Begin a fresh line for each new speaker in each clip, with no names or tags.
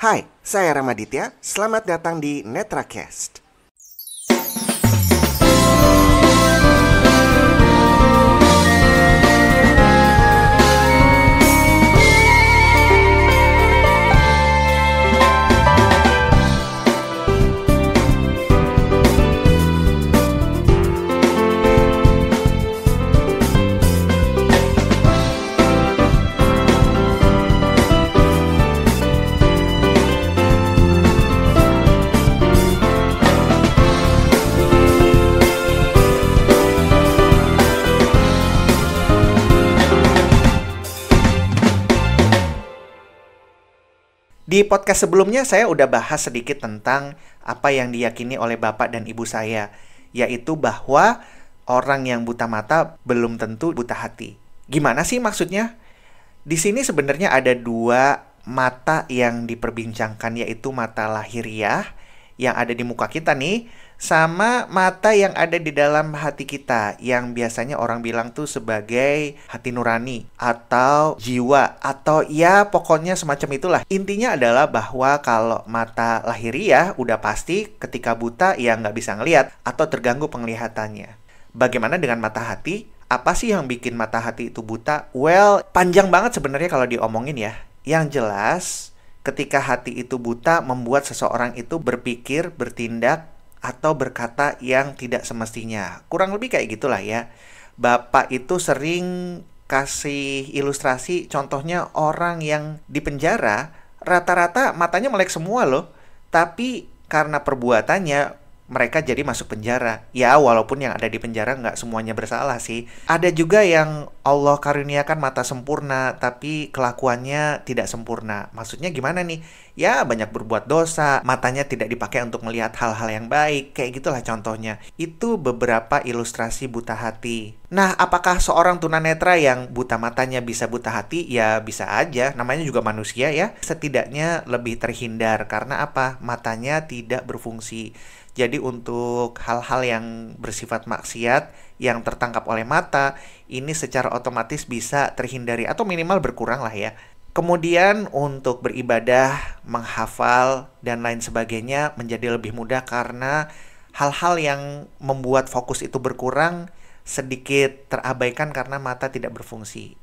Hai, saya Ramaditya. Selamat datang di NetraCast. Di podcast sebelumnya saya udah bahas sedikit tentang apa yang diyakini oleh bapak dan ibu saya, yaitu bahwa orang yang buta mata belum tentu buta hati. Gimana sih maksudnya? Di sini sebenarnya ada dua mata yang diperbincangkan, yaitu mata lahiriah yang ada di muka kita nih, sama mata yang ada di dalam hati kita, yang biasanya orang bilang tuh sebagai hati nurani atau jiwa, atau ya pokoknya semacam itulah. Intinya adalah bahwa kalau mata lahiriah udah pasti ketika buta ya nggak bisa ngelihat atau terganggu penglihatannya. Bagaimana dengan mata hati? Apa sih yang bikin mata hati itu buta? Well, panjang banget sebenarnya kalau diomongin ya. Yang jelas, ketika hati itu buta membuat seseorang itu berpikir, bertindak, atau berkata yang tidak semestinya. Kurang lebih kayak gitulah ya. Bapak itu sering kasih ilustrasi, contohnya orang yang di penjara, rata-rata matanya melek semua loh. Tapi karena perbuatannya, mereka jadi masuk penjara. Ya, walaupun yang ada di penjara nggak semuanya bersalah sih. Ada juga yang Allah karuniakan mata sempurna, tapi kelakuannya tidak sempurna. Maksudnya gimana nih? Ya, banyak berbuat dosa, matanya tidak dipakai untuk melihat hal-hal yang baik. Kayak gitulah contohnya. Itu beberapa ilustrasi buta hati. Nah, apakah seorang tunanetra yang buta matanya bisa buta hati? Ya, bisa aja. Namanya juga manusia ya. Setidaknya lebih terhindar. Karena apa? Matanya tidak berfungsi. Jadi untuk hal-hal yang bersifat maksiat yang tertangkap oleh mata, ini secara otomatis bisa terhindari atau minimal berkurang lah ya. Kemudian untuk beribadah, menghafal, dan lain sebagainya menjadi lebih mudah karena hal-hal yang membuat fokus itu berkurang sedikit terabaikan karena mata tidak berfungsi.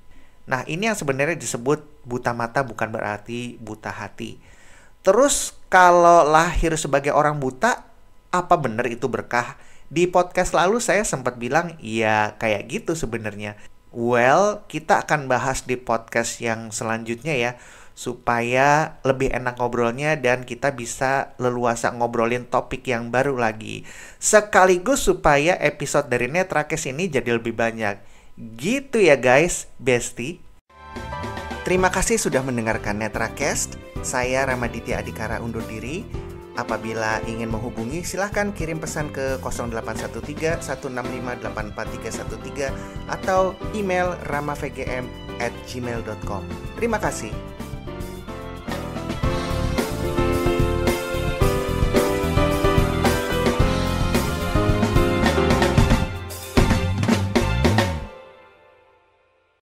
Nah, ini yang sebenarnya disebut buta mata, bukan berarti buta hati. Terus kalau lahir sebagai orang buta, apa benar itu berkah? Di podcast lalu saya sempat bilang, ya kayak gitu sebenarnya. Well, kita akan bahas di podcast yang selanjutnya ya, supaya lebih enak ngobrolnya dan kita bisa leluasa ngobrolin topik yang baru lagi. Sekaligus supaya episode dari NetraCast ini jadi lebih banyak. Gitu ya guys, bestie. Terima kasih sudah mendengarkan NetraCast. Saya Ramaditya Adhikara undur diri. Apabila ingin menghubungi, silahkan kirim pesan ke 0813 165 84313 atau email ramavgm@gmail.com. Terima kasih.